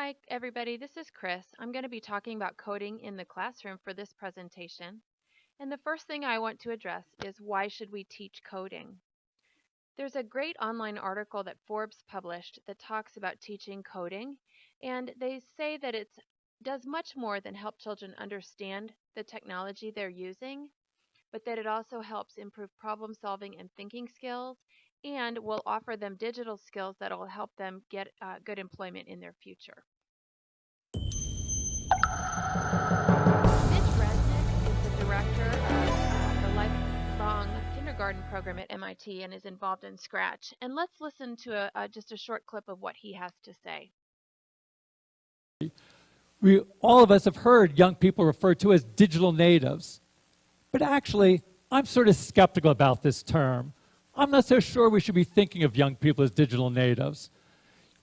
Hi, everybody. This is Chris. I'm going to be talking about coding in the classroom for this presentation. And the first thing I want to address is why should we teach coding? There's a great online article that Forbes published that talks about teaching coding, and they say that it does much more than help children understand the technology they're using, but that it also helps improve problem solving and thinking skills and will offer them digital skills that will help them get good employment in their future. Mitch Resnick is the director of the lifelong kindergarten program at MIT and is involved in Scratch. And let's listen to just a short clip of what he has to say. All of us have heard young people referred to as digital natives. But actually, I'm sort of skeptical about this term. I'm not so sure we should be thinking of young people as digital natives.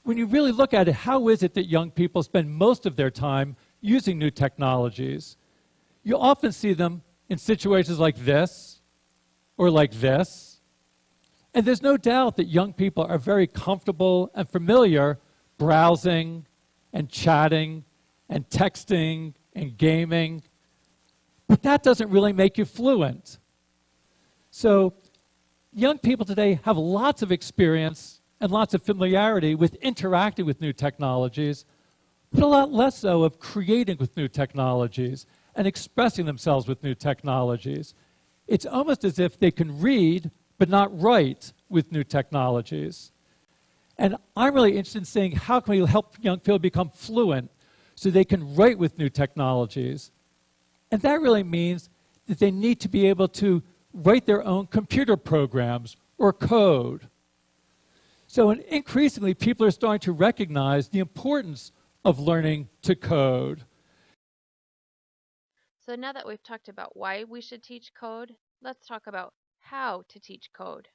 When you really look at it, how is it that young people spend most of their time using new technologies? You often see them in situations like this or like this. And there's no doubt that young people are very comfortable and familiar browsing and chatting and texting and gaming. But that doesn't really make you fluent. So young people today have lots of experience and lots of familiarity with interacting with new technologies, but a lot less so of creating with new technologies and expressing themselves with new technologies. It's almost as if they can read but not write with new technologies. And I'm really interested in seeing how can we help young people become fluent so they can write with new technologies. And that really means that they need to be able to write their own computer programs or code. So increasingly, people are starting to recognize the importance of learning to code. So now that we've talked about why we should teach code, let's talk about how to teach code.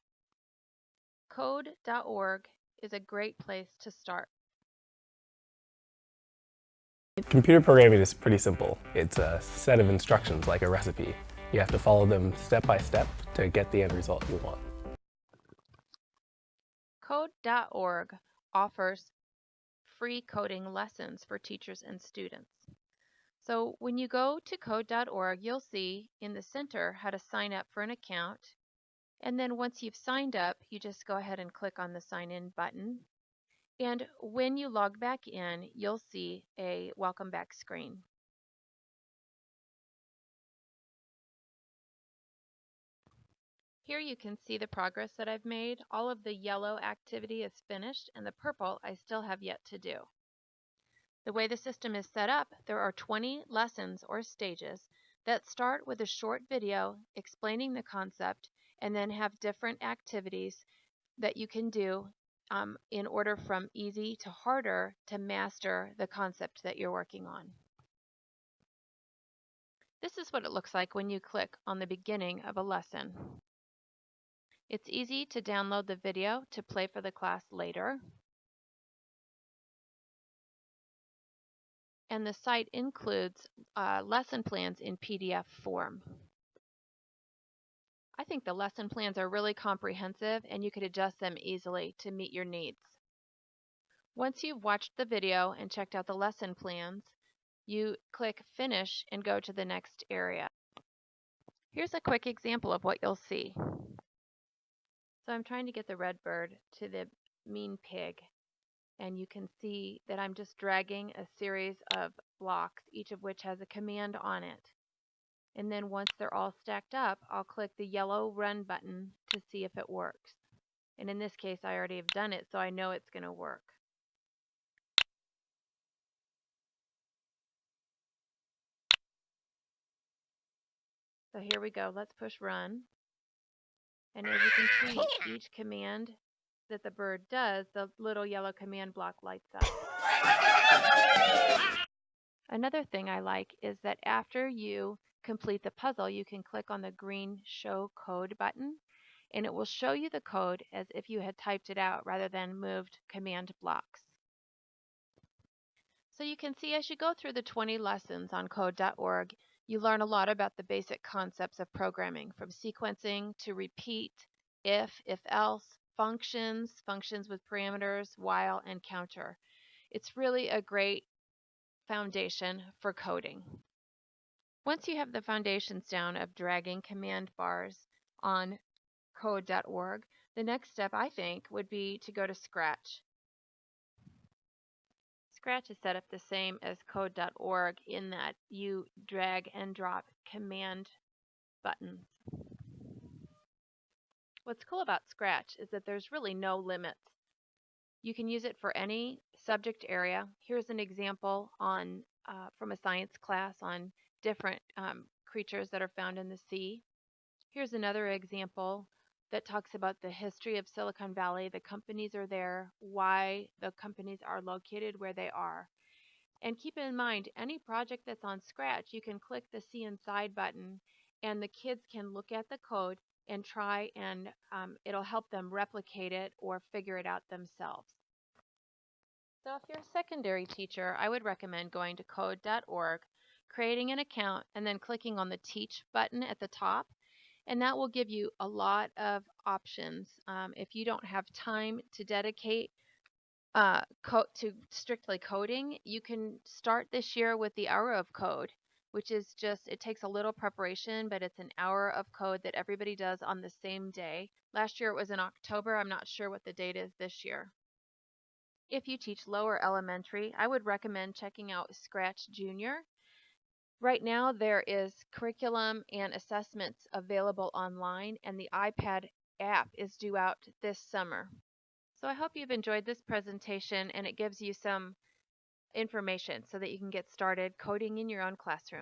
Code.org is a great place to start. Computer programming is pretty simple. It's a set of instructions like a recipe. You have to follow them step by step to get the end result you want. Code.org offers free coding lessons for teachers and students. So when you go to code.org, you'll see in the center how to sign up for an account. And then once you've signed up, you just go ahead and click on the sign in button. And when you log back in, you'll see a welcome back screen. Here you can see the progress that I've made. All of the yellow activity is finished, and the purple I still have yet to do. The way the system is set up, there are 20 lessons or stages that start with a short video explaining the concept and then have different activities that you can do in order from easy to harder to master the concept that you're working on. This is what it looks like when you click on the beginning of a lesson. It's easy to download the video to play for the class later. And the site includes lesson plans in PDF form. I think the lesson plans are really comprehensive and you could adjust them easily to meet your needs. Once you've watched the video and checked out the lesson plans, you click Finish and go to the next area. Here's a quick example of what you'll see. So I'm trying to get the red bird to the mean pig, and you can see that I'm just dragging a series of blocks, each of which has a command on it. And then once they're all stacked up, I'll click the yellow Run button to see if it works. And in this case, I already have done it, so I know it's going to work. So here we go. Let's push Run. And as you can see, each command that the bird does, the little yellow command block lights up. Another thing I like is that after you complete the puzzle, you can click on the green Show Code button, and it will show you the code as if you had typed it out rather than moved command blocks. So you can see as you go through the 20 lessons on code.org, you learn a lot about the basic concepts of programming, from sequencing to repeat, if else, functions with parameters, while, and counter. It's really a great foundation for coding. Once you have the foundations down of dragging command bars on code.org, the next step, I think, would be to go to Scratch. Scratch is set up the same as code.org in that you drag and drop command buttons. What's cool about Scratch is that there's really no limits. You can use it for any subject area. Here's an example on from a science class on different creatures that are found in the sea. Here's another example that talks about the history of Silicon Valley, the companies are there, why the companies are located where they are. And keep in mind, any project that's on Scratch, you can click the See Inside button and the kids can look at the code and try and it'll help them replicate it or figure it out themselves. So if you're a secondary teacher, I would recommend going to code.org, creating an account, and then clicking on the Teach button at the top. And that will give you a lot of options. If you don't have time to dedicate to strictly coding, you can start this year with the Hour of Code, which is just, it takes a little preparation, but it's an hour of code that everybody does on the same day. Last year it was in October. I'm not sure what the date is this year. If you teach lower elementary, I would recommend checking out Scratch Junior. Right now there is curriculum and assessments available online, and the iPad app is due out this summer. So I hope you've enjoyed this presentation and it gives you some information so that you can get started coding in your own classroom.